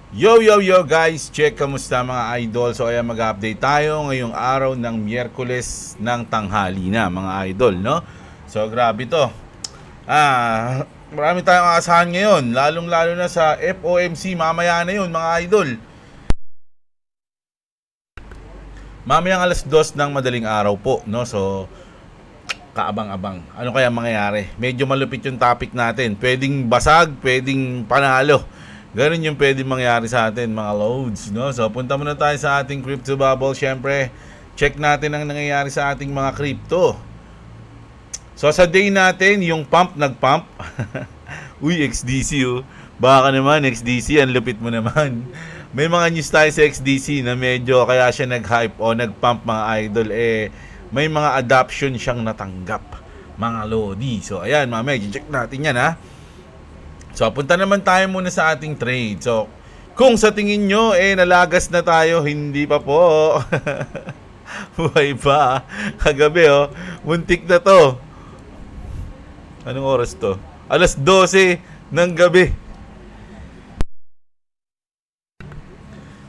Yo yo yo guys, check kamusta mga idol. So ayan, mag-update tayo ngayong araw ng Miyerkules ng tanghali na mga idol, no? So grabe to. Marami tayong aasahan ngayon, lalong-lalo na sa FOMC mamaya na 'yon mga idol. Mamayang alas 2 ng madaling araw po, no? So kaabang-abang. Ano kaya mangyayari? Medyo malupit yung topic natin. Pwedeng basag, pwedeng panalo. Ganun yung pwede mangyari sa atin mga loads, no? So punta muna tayo sa ating crypto bubble. Syempre, check natin ang nangyayari sa ating mga crypto. So sa day natin, yung pump nag-pump. Uy, XDC oh. Baka naman XDC, ang lupit mo naman. May mga news tayo sa XDC na medyo kaya siya nag-hype o nag-pump mga idol. May mga adoption siyang natanggap mga lodi. So ayan, mamaya check natin yan ha. So, punta naman tayo muna sa ating trade. So, kung sa tingin nyo, nalagas na tayo, hindi pa po. Buhay pa. Kagabi, muntik na to. Anong oras to? Alas 12 ng gabi.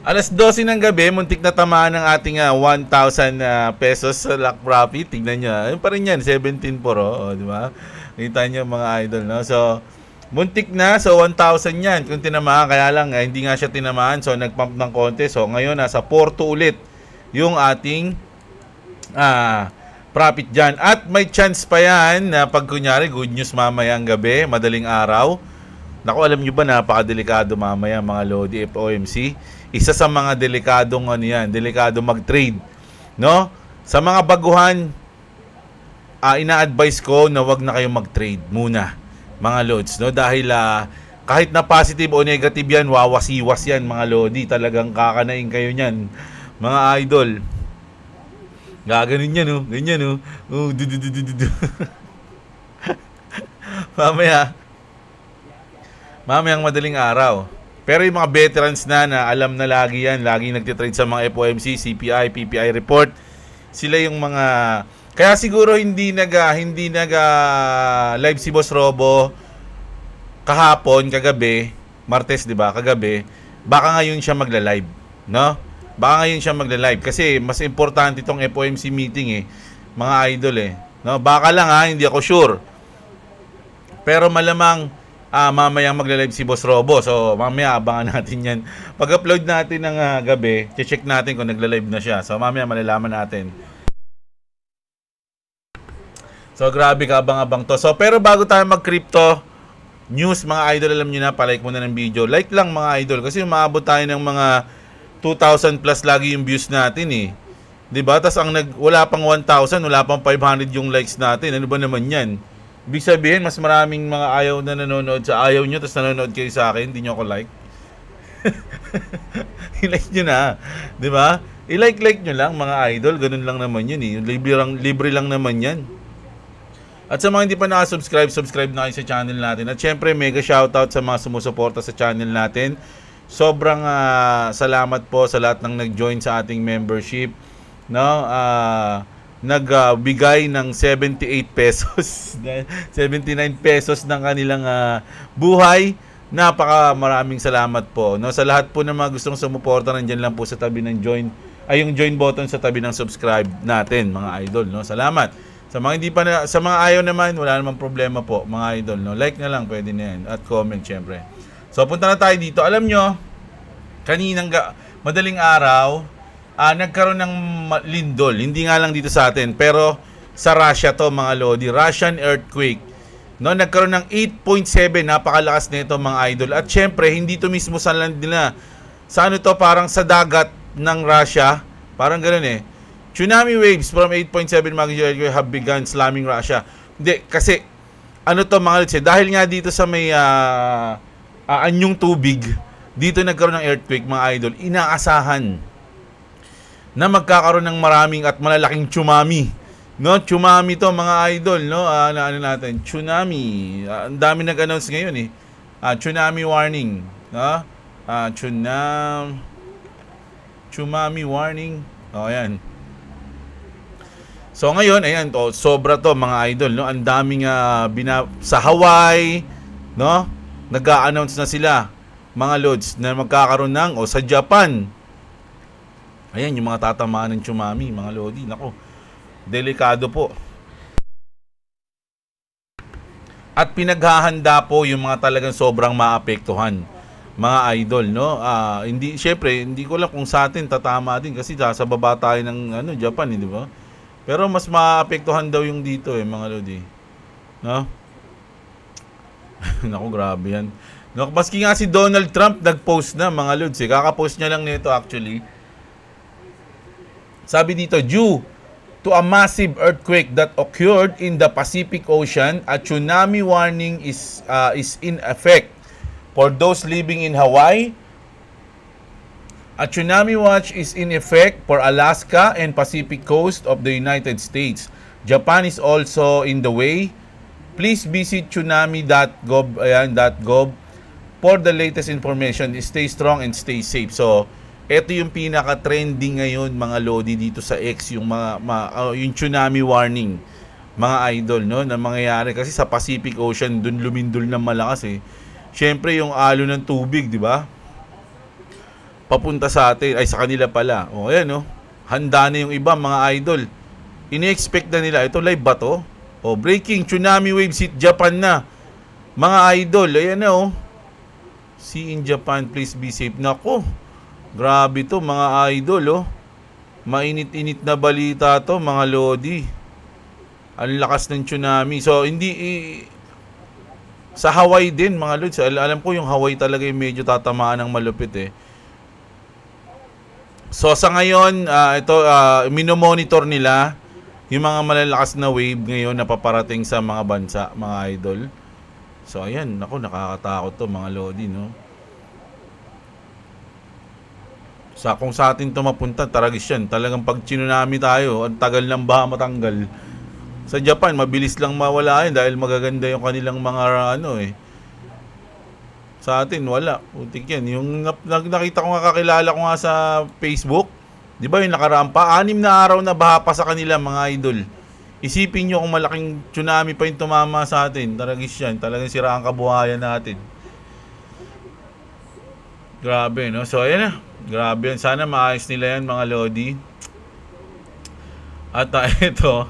Alas 12 ng gabi, muntik na tamaan ng ating 1,000 pesos sa lock profit. Tignan nyo. Ayun pa rin yan, 17 po, di ba? Kita nyo mga idol, no? So, muntik na, so 1,000 yan kung tinamaan, kaya lang hindi nga siya tinamaan, so nagpump ng konti. So ngayon nasa 4 ulit yung ating profit dyan. At may chance pa yan na pag kunyari good news mamayang gabi, madaling araw. Naku, alam nyo ba, napakadelikado mamaya mga Lodi FOMC. Isa sa mga delikadong ano yan, delikado mag-trade, no? Sa mga baguhan, ina-advise ko na wag na kayong mag-trade muna mga loads, no? Dahil kahit na positive o negative yan, wawasiwas yan mga lodi. Talagang kakanain kayo niyan mga idol. Gaganon yan, no? Ganyan, no? Mamayang madaling araw. Pero yung mga veterans na alam na lagi yan, lagi nagtitrade sa mga FOMC, CPI, PPI report, sila yung mga... Kaya siguro hindi nag live si Boss Robo kahapon, kagabi, Martes, 'di ba? Kagabi, baka ngayon siya magla-live, no? Baka ngayon siya magla-live kasi mas importante itong FOMC meeting mga idol no? Baka lang hindi ako sure. Pero malamang mamayang magla-live si Boss Robo. So mamaya abangan natin 'yan. Pag-upload natin ng gabi, check natin kung nagla-live na siya. So mamaya malalaman natin. So grabe, kabang-abang to. So pero bago tayo mag-crypto news mga idol, alam niyo na, palike muna ng video. Like lang mga idol kasi umaabot tayo ng mga 2,000 plus lagi yung views natin 'Di ba? Tas ang wala pang 1,000, wala pang 500 yung likes natin. Ano ba naman 'yan? Ibig sabihin mas maraming mga ayaw na nanonood sa ayaw niyo, tas nanonood kayo sa akin, hindi niyo ako like. I-like niyo na, 'di ba? I-like niyo lang mga idol, ganun lang naman 'yun libre lang naman 'yan. At sa mga hindi pa nakasubscribe, subscribe na kayo sa channel natin. At syempre, mega shoutout sa mga sumusuporta sa channel natin. Sobrang salamat po sa lahat ng nag-join sa ating membership. No? Nagbigay ng 78 pesos, 79 pesos ng kanilang buhay. Maraming salamat po. No? Sa lahat po ng mga gustong sumuporta, nandiyan lang po sa tabi ng join. Yung join button sa tabi ng subscribe natin, mga idol. No? Salamat. Sa mga ayaw naman, wala namang problema po, mga idol, no? Like na lang, pwede na yan. At comment, syempre. So, punta na tayo dito. Alam nyo, kaninang madaling araw, nagkaroon ng lindol. Hindi nga lang dito sa atin, pero sa Russia to, mga lodi. Russian earthquake. No, nagkaroon ng 8.7, napakalakas nito, mga idol. At syempre, hindi to mismo sa land nila. Sa ano to, parang sa dagat ng Russia. Parang ganoon Tsunami waves from 8.7 magnitude have begun slamming Russia. Hindi, kasi ano to mga lods dahil nga dito sa may anyong tubig, dito nagkaroon ng earthquake mga idol. Inaasahan na magkakaroon ng maraming at malalaking tsunami. No, tsunami to mga idol, no? Ano natin, tsunami. Ang dami nag-announce ngayon tsunami warning, no? Tsunami warning. Ayan. So ngayon, ayan sobra to mga idol, no? Ang daming sa Hawaii, no? Nag-a-announce na sila mga lods, na magkakaroon ng, o sa Japan, ayan, yung mga tatamaan ng tsunami, mga lodi, nako, delikado po. At pinaghahanda po yung mga talagang sobrang maapektuhan, mga idol, no? Hindi, syempre, hindi ko lang kung sa atin tatama din kasi sa baba tayo ng Japan, di ba? Pero mas maapektuhan daw yung dito mga lodi. No? Naku, grabe yan. No, maski nga si Donald Trump nag-post na, mga lods. Kaka-post niya lang nito actually. Sabi dito, due to a massive earthquake that occurred in the Pacific Ocean, a tsunami warning is in effect for those living in Hawaii. A tsunami watch is in effect for Alaska and Pacific coast of the United States. Japan is also in the way. Please visit tsunami.gov for the latest information. Stay strong and stay safe. So, ito yung pinaka-trending ngayon, mga lodi, dito sa X, yung yung tsunami warning, mga idol, no, na mangyayari kasi sa Pacific Ocean, dun lumindol ng malakas Syempre yung alo ng tubig, di ba? Papunta sa atin, ay sa kanila pala. O ayan, no. Handa na yung iba, mga idol. Ini-expect na nila, ito live ba to? O, breaking, tsunami waves hit Japan na. Mga idol, ayan na See in Japan, please be safe. Nako, grabe to, mga idol, Mainit-init na balita to, mga lodi. Ang lakas ng tsunami. So, hindi sa Hawaii din, mga lods. Alam ko yung Hawaii talaga yung medyo tatamaan ng malupit So, sa ngayon, ito, minomonitor nila yung mga malalakas na wave ngayon na paparating sa mga bansa, mga idol. So, ayan, naku, nakakatakot to, mga lodi, no? Kung sa atin to mapunta, taragis yan. Talagang pag tsunami tayo, ang tagal ng baha matanggal. Sa Japan, mabilis lang mawala yan dahil magaganda yung kanilang mga Sa atin, wala. Putik yan. Yung nakita ko nga, kakilala ko nga sa Facebook, di ba yung nakaraan pa, 6 na araw na baha pa sa kanila, mga idol. Isipin nyo kung malaking tsunami pa yung tumama sa atin. Taragis yan. Talagang sira ang kabuhayan natin. Grabe, no? So, ayan na. Grabe yan. Sana maayos nila yan, mga lodi. At ito,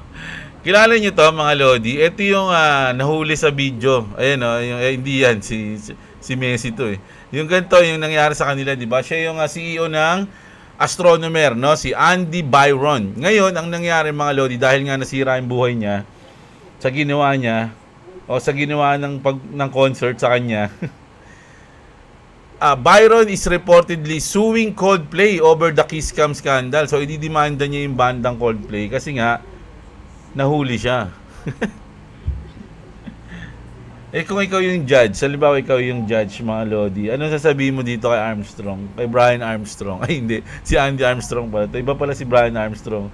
kilala nyo to, mga lodi. Ito yung nahuli sa video. Ayan, hindi yan. Si Messi to Yung ganito, yung nangyari sa kanila, di ba? Siya yung CEO ng astronomer, no? Si Andy Byron. Ngayon, ang nangyari, mga lodi, dahil nga nasira yung buhay niya, sa ginawa niya, o sa ginawa ng concert sa kanya, Byron is reportedly suing Coldplay over the Kiss Cam scandal. So, ididemanda niya yung bandang Coldplay kasi nga, nahuli siya. Kung ikaw yung judge, halimbawa ikaw yung judge, mga lodi, ano sasabihin mo dito kay Armstrong? Kay Brian Armstrong? Ay, hindi. Si Andy Armstrong pala. Iba pala si Brian Armstrong.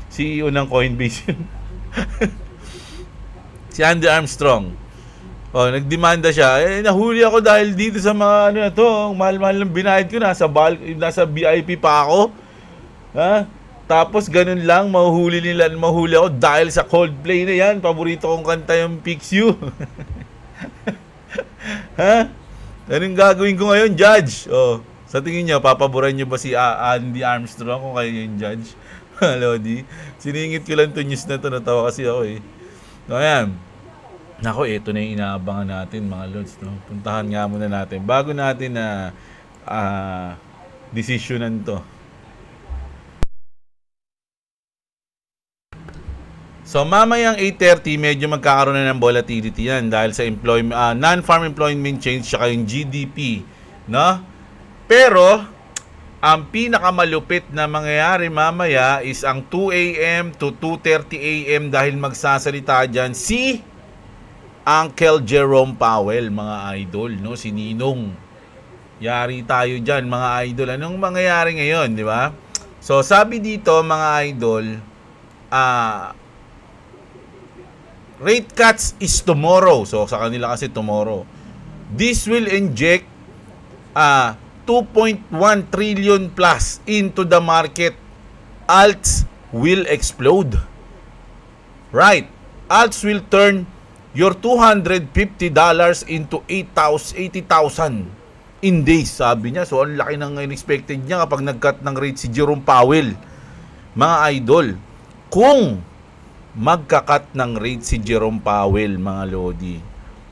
CEO ng Coinbase yun. Si Andy Armstrong. Nagdemanda siya. Nahuli ako dahil dito sa mga na to. Mahal-mahal ng binayad ko. Nasa VIP pa ako. Tapos ganun lang, mahuli ako dahil sa Coldplay na yan. Paborito kong kanta yung Fix You. Anong gagawin ko ngayon, judge? Sa tingin niyo, papaboran niyo ba si Andy Armstrong kung kayo yung judge? Lodi, siningit ko lang to news na to, natawa kasi ako ayan. Nako, ito na yung inaabangan natin, mga lods, no? Puntahan nga muna natin bago natin na desisyonan to. So mamayang 8:30 medyo magkakaroon na ng volatility yan dahil sa non-farm employment change tsaka yung GDP, no? Pero ang pinakamalupit na mangyayari mamaya is ang 2 a.m. to 2:30 a.m. dahil magsasalita dyan si Uncle Jerome Powell, mga idol, no? Si Ninong. Yari tayo dyan, mga idol. Anong mangyayari ngayon, di ba? So sabi dito, mga idol, rate cuts is tomorrow. So, sa kanila kasi tomorrow. This will inject 2.1 trillion plus into the market. Alts will explode. Right. Alts will turn your $250 into 80,000. in days, sabi niya. So, ang laki ng unexpected niya kapag nag-cut ng rate si Jerome Powell. Mga idol, kung magka-cut ng rate si Jerome Powell, mga lodi,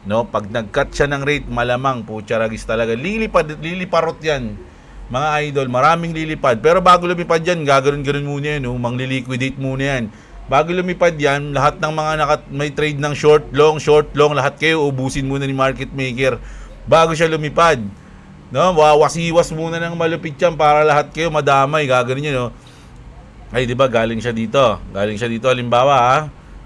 no, pag nag-cut siya ng rate, malamang, putsaragis talaga, liliparot yan. Mga idol, maraming lilipad. Pero bago lumipad yan, gagawin muna yan, mangliliquidate muna yan. Bago lumipad yan, lahat ng mga may trade ng short, long, lahat kayo ubusin muna ni market maker bago siya lumipad. No, wawasiwas muna ng malupit yan para lahat kayo madamay, gagawin niyo, no. Ay, di ba, galing siya dito, halimbawa, ha?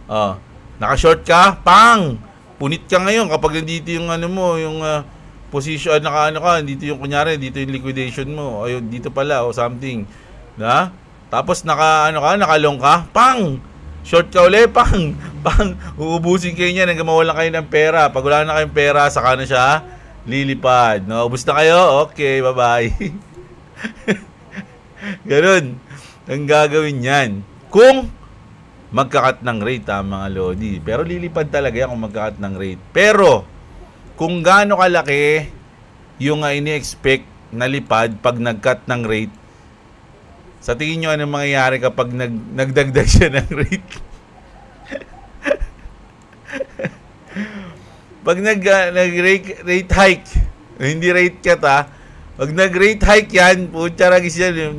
Oh, naka-short ka, pang! Punit ka ngayon kapag nandito yung yung position, dito yung kunyari, dito yung liquidation mo, ayun, dito pala, o something. Na? Tapos nakalong ka, pang! Short ka ulit, pang! Uubusin kayo niyan hanggang mawalan kayo ng pera. Pag wala na kayong pera, saka na siya lilipad. No, ubus na kayo? Okay, bye-bye. Ganun ang gagawin yan. Kung magkakat ng rate, mga lodi. Pero lilipad talaga yan kung magkakat ng rate. Pero, kung gaano kalaki yung ini-expect na lipad pag nag-cut ng rate, sa tingin nyo anong mangyayari kapag nagdagdag siya ng rate? Pag nag-rate hike, hindi rate cut, pag nag-rate hike yan, putsaragis yan.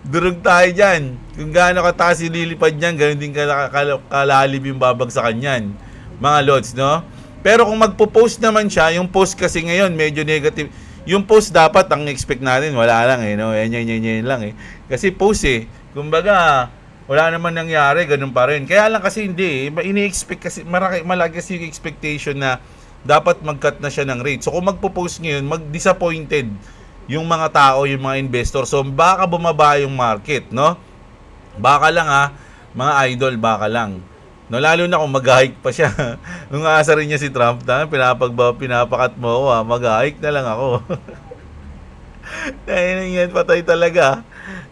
Durog tayo dyan. Kung gaano kataas yung lilipad niyan, ganoon din kalalim yung babagsakan niyan, mga lods, no? Pero kung magpo-post naman siya, yung post kasi ngayon medyo negative. Yung post dapat ang expect natin, wala lang no? Yan lang Kasi post kumbaga, wala naman nangyari, ganun pa rin. Kaya lang kasi hindi, ini-expect kasi, malaki kasi yung expectation na dapat mag-cut na siya ng rate. So kung magpo-post ngayon, mag-disappointed yung mga tao, yung mga investor. So baka bumaba yung market, no? Baka lang mga idol, baka lang. No, lalo na kung mag-hike pa siya. Nung asa rin niya si Trump na pinapakat mo ako, mag-hike na lang ako. Dahil yan, patay talaga.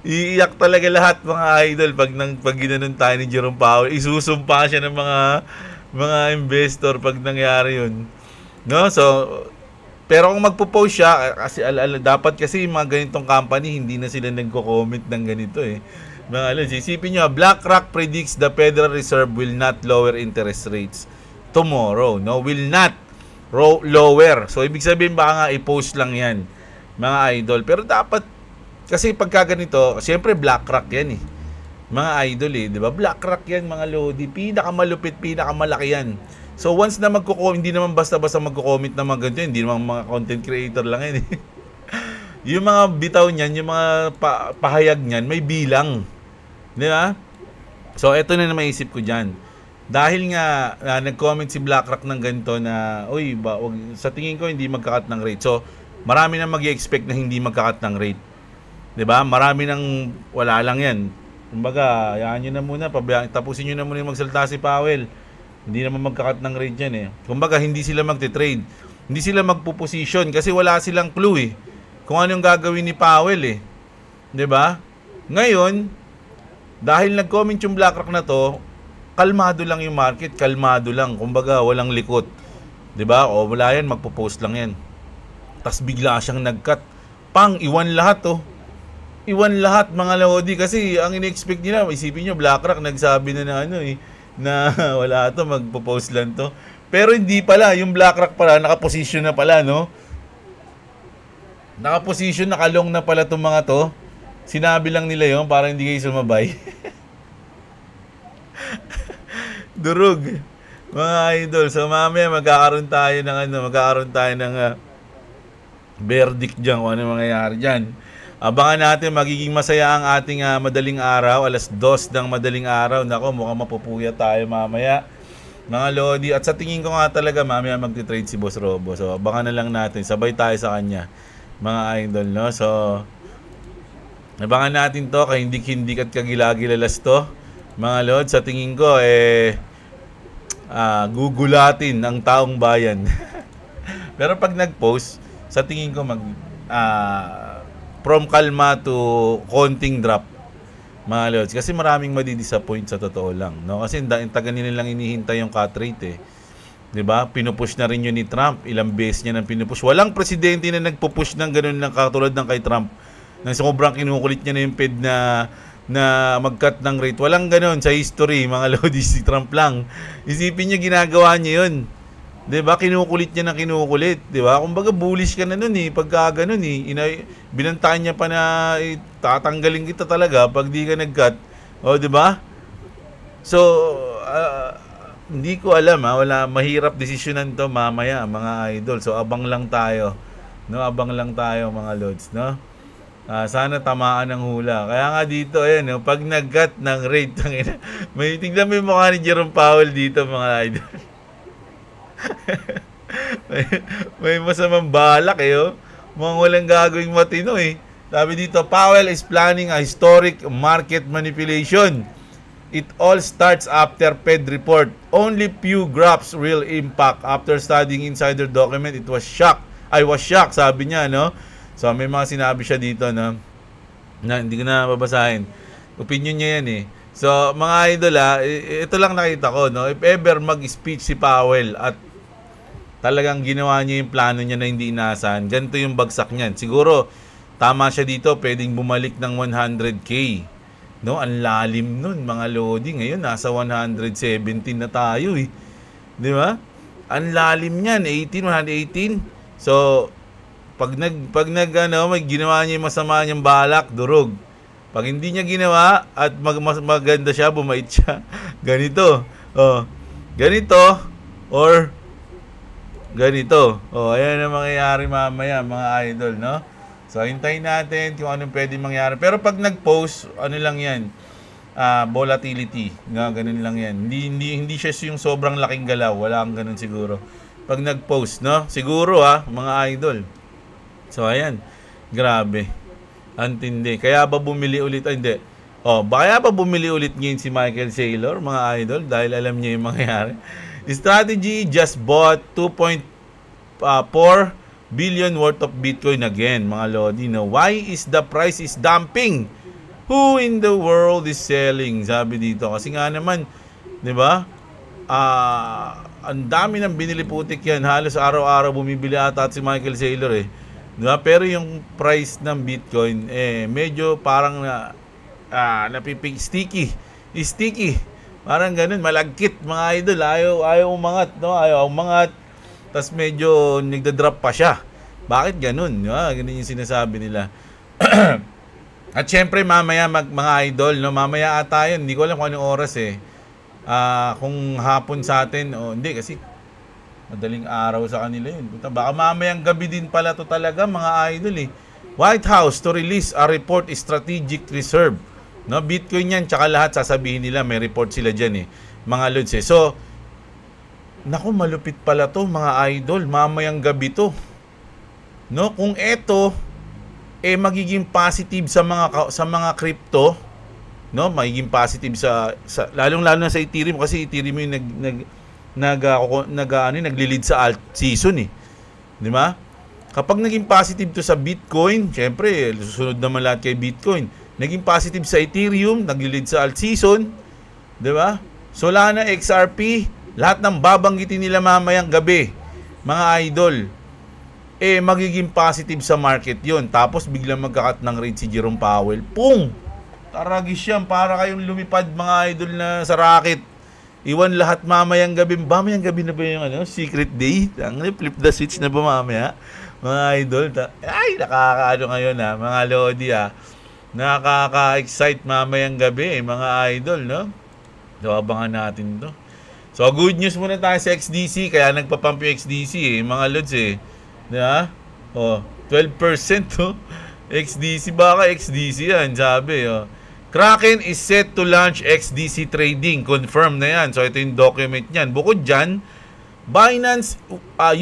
Iiyak talaga lahat, mga idol, pag ginanon tayo ni Jerome Powell. Isusumpa siya ng mga investor pag nangyari yun. No? So, pero kung magpo-post siya, kasi dapat kasi yung mga ganitong company, hindi na sila nagko-comment ng ganito Mga isipin nyo, BlackRock predicts the Federal Reserve will not lower interest rates tomorrow. No, will not lower. So, ibig sabihin baka nga i-post lang yan, mga idol. Pero dapat, kasi pagka ganito, siyempre BlackRock yan mga idol di ba? BlackRock yan, mga lodi. Pinakamalupit, pinakamalaki yan. So once na hindi naman basta-basta magko-comment na mga ganito, hindi naman mga content creator lang yan Yung mga bitaw niyan, yung mga pahayag niyan, may bilang. Di ba? So eto na maisip ko diyan. Dahil nga nag-comment si BlackRock ng ganito na, sa tingin ko hindi magka-cut ng rate. So marami nang mag-expect na hindi magka-cut ng rate. Di ba? Marami nang wala lang yan. Kumbaga, hayaan nyo na muna, tapusin nyo na muna yung magsalita si Powell. Hindi naman magka-cut ng rate yan Kumbaga, hindi sila magte-trade. Hindi sila magpo-position kasi wala silang clue kung anong gagawin ni Powell 'Di ba? Ngayon, dahil nag-comment yung BlackRock na to, kalmado lang yung market, kalmado lang. Kumbaga, walang likot. 'Di ba? O wala yan, magpo-post lang yan. Tas bigla siyang nag-cut. Iwan lahat Iwan lahat, mga lodi, kasi ang in-expect nila, isipin nyo, BlackRock nagsabi na na wala magpo-post lang to. Pero hindi pala, yung BlackRock pala, nakaposition na pala, no? Nakaposition, nakalong na pala itong mga to. Sinabi lang nila yun para hindi kayo sumabay. Durog. Mga idol, so mamaya magkakaroon tayo ng verdict dyan kung ano mangyayari dyan. Abangan natin, magiging masaya ang ating madaling araw, alas 2 ng madaling araw. Nako, mukhang mapupuya tayo mamaya, mga lodi. At sa tingin ko nga talaga, mamaya magti-trade si Boss Robo. So, abangan na lang natin. Sabay tayo sa kanya, mga idol, no? So, abangan natin to, kahindik-hindik at kagilagilalas to, mga lodi. Sa tingin ko, gugulatin ang taong bayan. Pero pag nag-post, sa tingin ko from kalma to konting drop, mga lods, kasi maraming madidisappoint sa totoo lang, no? Kasi taga nila lang inihintay yung cut rate 'Di ba? Pinupush na rin yun ni Trump. Ilang beses niya nang pinupush. Walang presidente na nagpupush ng ganun lang katulad ng kay Trump. Nang sobrang kinukulit niya na yung Fed na mag-cut ng rate. Walang ganun sa history, mga lodi, si Trump lang. Isipin niyo ginagawa niya yun. 'Di ba? Kinukulit niya na kinukulit, 'di ba? Kumbaga bullish ka na noon pagka ganoon binantaan niya pa na tatanggalin kita talaga pag di ka nag-cut. O 'di ba? So hindi ko alam wala, mahirap desisyonan to mamaya mga idol. So abang lang tayo. No, abang lang tayo mga lods, no? Sana tamaan ng hula. Kaya nga dito ayan, no, pag nag-cut ng rate may tingnan mo yung mukha ni Jerome Powell dito mga idol. may masamang balak Mga walang gagawing matino Sabi dito, Powell is planning a historic market manipulation. It all starts after Fed report. Only few graphs will impact. After studying insider document, I was shocked, sabi niya, no? So, may mga sinabi siya dito, no? Na hindi ko na babasahin. Opinion niya yan, So, mga idol, ito lang nakita ko, no? If ever mag-speech si Powell at talagang ginawa niya yung plano niya na hindi inaasahan, ganito yung bagsak niyan. Siguro, tama siya dito, pwedeng bumalik ng 100K. No, ang lalim nun, mga lodi. Ngayon, nasa 117 na tayo, 'Di ba? Ang lalim niyan, 118. So, pag may ginawa niya yung masama niyang balak, durog. Pag hindi niya ginawa at maganda siya, bumait siya. Ganito. Ganito or ganito. Ayan ang mangyayari mamaya, mga idol, no? So, hintayin natin kung anong pwede mangyari. Pero pag nag-post, ano lang yan? Volatility. Ganun lang yan. Hindi siya yung sobrang laking galaw. Wala kang ganun siguro. Pag nag-post, no? Siguro, mga idol. So, ayan. Grabe. Antindi. Kaya ba bumili ulit? Hindi. Kaya ba bumili ulit ngayon si Michael Saylor, mga idol? Dahil alam niya yung mangyayari. Strategy just bought 2.4 billion worth of Bitcoin again, mga lodi. Why is the price is dumping? Who in the world is selling? Sabi dito. Kasi nga naman, 'di ba? Ang dami ng binili putik yan. Halos araw-araw bumibili ata si Michael Saylor 'Di ba? Pero yung price ng Bitcoin medyo parang napipig sticky. Parang ganun, malagkit, mga idol. Ayaw umangat, no? Ayaw umangat. Tas medyo nagda-drop pa siya. Bakit ganun? Ganun yung sinasabi nila. At syempre mamaya mga idol, no, mamaya ata yun. Hindi ko alam kung anong oras kung hapon sa atin hindi kasi madaling araw sa kanila yun. Baka mamayang gabi din pala to talaga, mga idol White House to release a report strategic reserve. No, Bitcoin yan, tsaka lahat sasabihin nila, may report sila diyan mga lods So, naku, malupit pala to, mga idol. Mamayang gabi to. No, kung ito magiging positive sa mga crypto, no, magiging positive sa lalong-lalo na sa Ethereum kasi Ethereum yung nagli-lead sa alt season 'Di ba? Kapag naging positive to sa Bitcoin, syempre susunod naman lahat kay Bitcoin. Naging positive sa Ethereum, nagli-lead sa alt season, 'di ba? Solana, XRP, lahat ng babanggitin nila mamayang gabi, mga idol, magiging positive sa market yon. Tapos biglang magkakat ng rate si Jerome Powell. Pung! Taragis yan, para kayong lumipad, mga idol, na sa racket. Iwan lahat mamayang gabi. Mamayang gabi na ba yung secret day? Ang flip the switch na ba mamaya? Mga idol, nakakaano ngayon mga lodi nakaka-excite mamayang gabi mga idol, no? So, abangan natin to. So, good news muna tayo sa XDC. Kaya nagpapump yung XDC mga lods Diba? 12% XDC, baka XDC yan, sabi Kraken is set to launch XDC trading. Confirm na yan. So, ito yung document niyan. Bukod dyan, Binance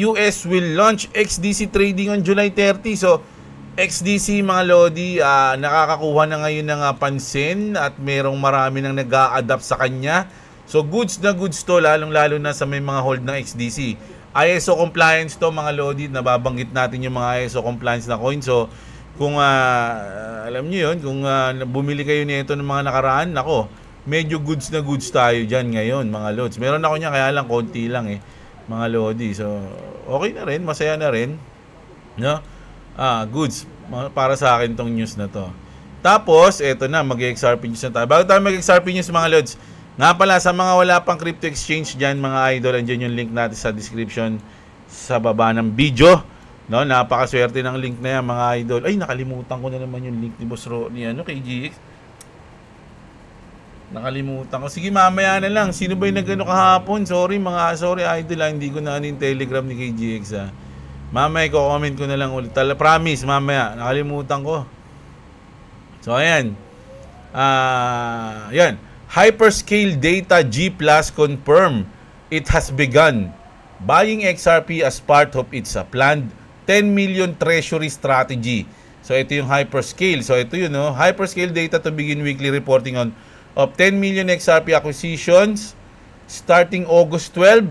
US will launch XDC trading on July 30. So, XDC, mga lodi, nakakakuha na ngayon ng pansin at merong marami nang nag-a-adapt sa kanya. So, goods na goods to, lalong-lalo na sa may mga hold ng XDC. ISO compliance to, mga lodi, nababanggit natin yung mga ISO compliance na coin. So, kung alam niyo yun, kung bumili kayo nito ng mga nakaraan, medyo goods na goods tayo dyan ngayon, mga lods. Meron ako niya, kaya lang konti lang mga Lodi. So, okay na rin, masaya na rin. No? Goods para sa akin tong news na to. Tapos, eto na, mag-XRP news na tayo. Bago tayo mag-XRP news, mga Lods, nga pala, sa mga wala pang crypto exchange dyan, mga idol, andyan yung link natin sa description sa baba ng video. No, napakaswerte ng link na yan, mga idol. Ay, nakalimutan ko na naman yung link ni Boss ni kay GX. Nakalimutan ko. Sige, mamaya na lang. Sino ba yung nagano kahapon? Sorry idol, hindi ko na yung Telegram ni KGX ha. Mamaya ko-comment ko na lang ulit. Promise, mamaya. Nakalimutan ko. So, ayan. Yan. Hyperscale Data G Plus confirm it has begun buying XRP as part of its planned 10 million treasury strategy. So, ito yung Hyperscale. So, ito yun, no? Hyperscale Data to begin weekly reporting on of 10 million XRP acquisitions starting August 12.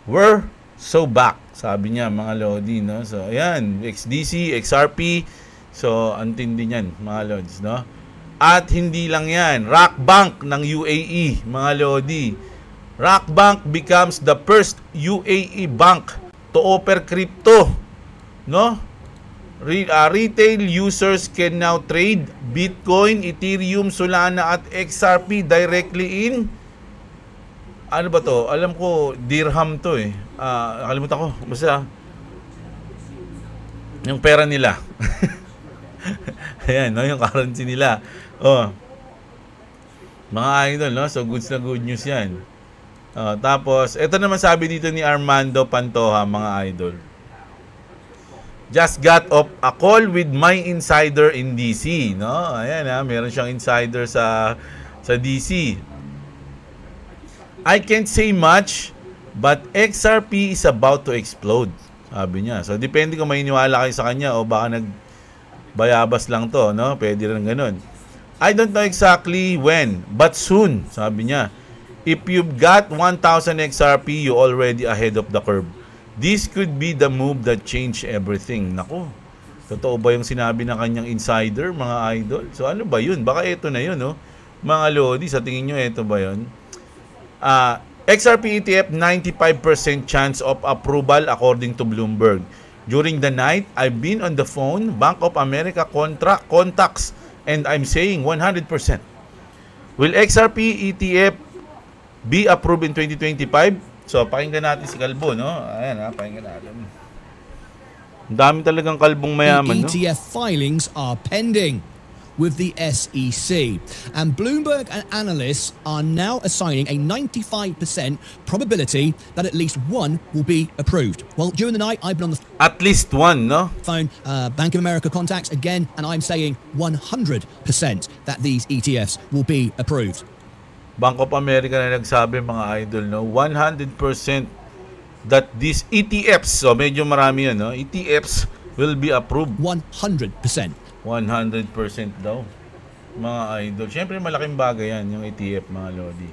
We're so back. Sabi niya, mga Lodi, no? So, ayan. XDC, XRP. So, antindi niyan, mga Lods, no? At hindi lang yan. Rockbank ng UAE, mga Lodi. Rockbank becomes the first UAE bank to offer crypto. No? Retail users can now trade Bitcoin, Ethereum, Solana at XRP directly in ano ba to? Alam ko dirham to eh. Nakalimutan ko. Basta yung pera nila. Ayan, no? Yung currency nila. Oh. Mga idol, no? So, goods na good news yan. Tapos, ito naman sabi dito ni Armando Pantoja, mga idol. Just got off a call with my insider in DC, no? Ayan, meron siyang insider sa DC. I can't say much, but XRP is about to explode, sabi niya. So, depende kung maniniwala kayo sa kanya o baka nagbayabas lang to, no? Pwede rin ganun. I don't know exactly when, but soon, sabi niya. If you've got 1,000 XRP, you already ahead of the curve. This could be the move that change everything. Nako, totoo ba yung sinabi ng kanyang insider, mga idol? So, ano ba yun? Baka ito na yun, no? Mga Lodi, sa tingin nyo, ito ba yun? XRP ETF, 95% chance of approval according to Bloomberg. During the night, I've been on the phone, Bank of America contacts, and I'm saying 100%. Will XRP ETF be approved in 2025? So, pakinggan natin si Kalbo, no? Ayan, pakinggan natin. Ang dami talagang kalbong mayaman, no? ETF filings are pending with the SEC. And Bloomberg and analysts are now assigning a 95% probability that at least one will be approved. Well, during the night, I've been on the at least one, no? phone, Bank of America contacts again, and I'm saying 100% that these ETFs will be approved. Bank of America na nagsabi, mga idol, no? 100% that these ETFs, so medyo marami yan, no? ETFs will be approved. 100%. 100% daw, mga idol. Siyempre, malaking bagay yan, yung ETF, mga Lodi.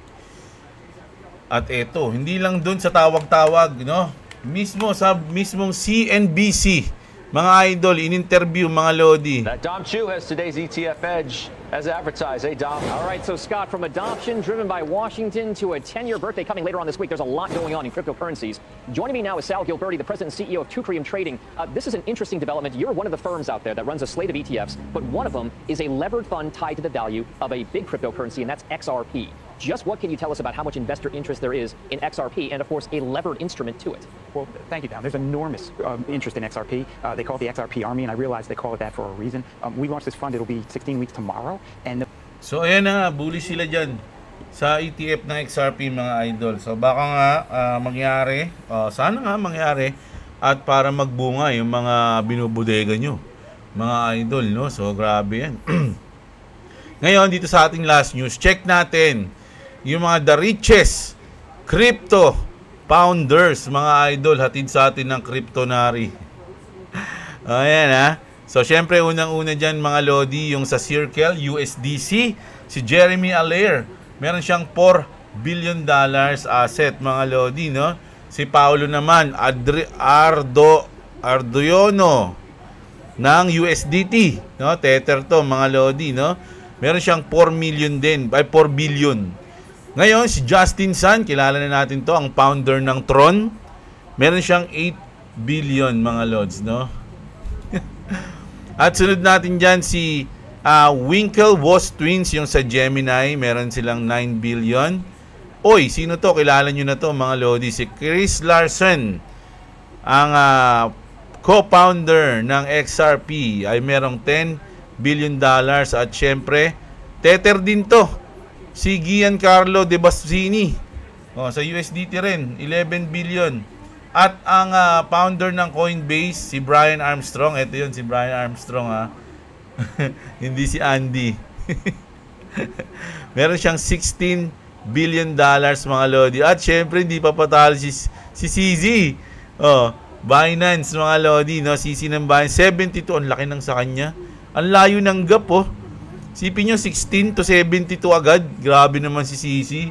At eto, hindi lang dun sa tawag-tawag, no? Mismo sa mismong CNBC, mga idol, in-interview, mga Lodi. That Dom Chu has today's ETF Edge as advertised. Hey, Dom. All right, so Scott, from adoption driven by Washington to a 10-year birthday coming later on this week, there's a lot going on in cryptocurrencies. Joining me now is Sal Gilberti, the president and CEO of Tucrium Trading. This is an interesting development. You're one of the firms out there that runs a slate of ETFs, but one of them is a levered fund tied to the value of a big cryptocurrency, and that's XRP. Just what can you tell us about how much investor interest there is in XRP and, of course, a levered instrument to it? Well, thank you, Dom. There's enormous interest in XRP. They call it the XRP Army, and I realize they call it that for a reason. We launched this fund. It'll be 16 weeks tomorrow. And so, ayan na, bullish sila dyan sa ETF ng XRP, mga idol. So, baka nga mangyari, sana nga mangyari, at para magbunga yung mga binubudega nyo, mga idol, no? So, grabe yan. Ngayon, dito sa ating last news, check natin yung mga the richest crypto founders, mga idol, hatid sa atin ng Cryptonary. Ayan, ha? So, syempre, unang-una dyan, mga Lodi, yung sa Circle, USDC, si Jeremy Allaire. Meron siyang $4 billion asset, mga Lodi, no? Si Paolo naman, Ardoyono ng USDT, no? Tether to, mga Lodi, no? Meron siyang 4 billion. Ngayon, si Justin Sun, kilala na natin to, ang founder ng Tron. Meron siyang 8 billion mga lods, no? At sunod natin dyan si Winklevoss Twins, yung sa Gemini. Meron silang 9 billion. Oy, sino to? Kilala nyo na to mga lodi. Si Chris Larsen, ang co-founder ng XRP, ay merong 10 billion dollars. At syempre, Tether din to, si Giancarlo De Bassini, sa USDT rin, 11 billion. At ang founder ng Coinbase, si Brian Armstrong. Ito yun, si Brian Armstrong, hindi si Andy. Meron siyang 16 billion dollars mga lodi. At syempre hindi pa patalo si CZ. Binance mga lodi, no? CZ ng Binance 72, ang laki ng sa kanya. Ang layo ng gap, Sipin nyo 16 to 72 agad. Grabe naman si CZ.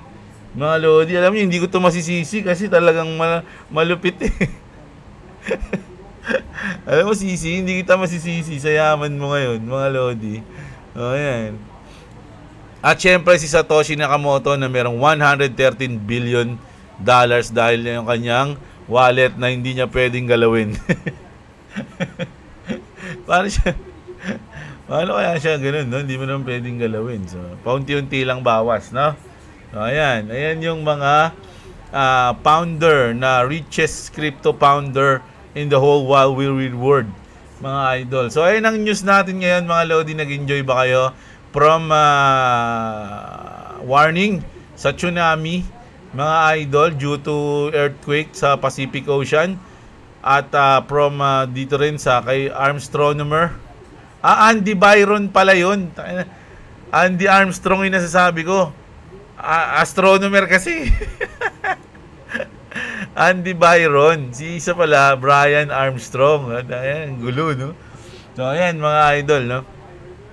Mga lodi, alam niyo hindi ko to masisisi kasi talagang malupit Alam mo CZ, hindi kita masisisi sa yaman mo ngayon mga lodi. Ayan. At syempre si Satoshi Nakamoto na merong 113 billion dollars dahil yung kanyang wallet na hindi niya pwedeng galawin. Paano kaya siya ganun, no? Hindi mo naman pwedeng galawin. So, paunti-unti lang bawas, no? So, ayan yung mga founder na richest crypto founder in the whole wide world, mga idol. So, ayan ang news natin ngayon, mga lodi. Nag-enjoy ba kayo? From warning sa tsunami, mga idol, due to earthquake sa Pacific Ocean. At from dito rin sa kay Armstronomer. Andy Byron pala yun. Andy Armstrong yung nasasabi ko. Astronomer kasi. Andy Byron. Si isa pala, Brian Armstrong. Ayan, gulo, no? So, ayan, mga idol, no?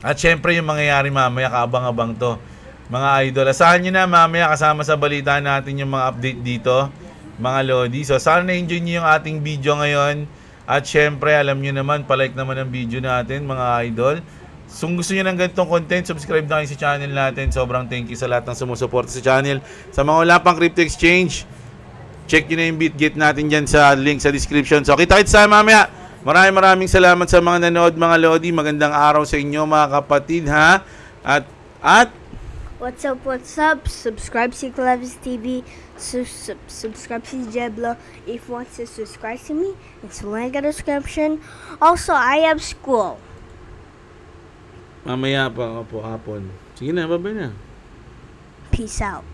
At syempre, yung mangyayari mamaya, kaabang-abang to. Mga idol, asahan nyo na mamaya kasama sa balita natin yung mga update dito, mga lodi. So, sana na-enjoy nyo yung ating video ngayon. At syempre, alam nyo naman, palike naman ang video natin, mga idol. Kung gusto nyo ng ganitong content, subscribe na kayo sa channel natin. Sobrang thank you sa lahat ng sumusuporta sa channel. Sa mga wala pang crypto exchange, check nyo na yung BitGet natin dyan sa link sa description. So, kita-kits tayo mamaya. Maraming salamat sa mga nanood, mga lodi. Magandang araw sa inyo, mga kapatid, ha? At What's up? Subscribe to Clevis TV. Subscribe to Jeblo. If you want to subscribe to me, it's the link in the description. Also, I have school. Mamaya pa po hapon. Sige na, babay na. Peace out.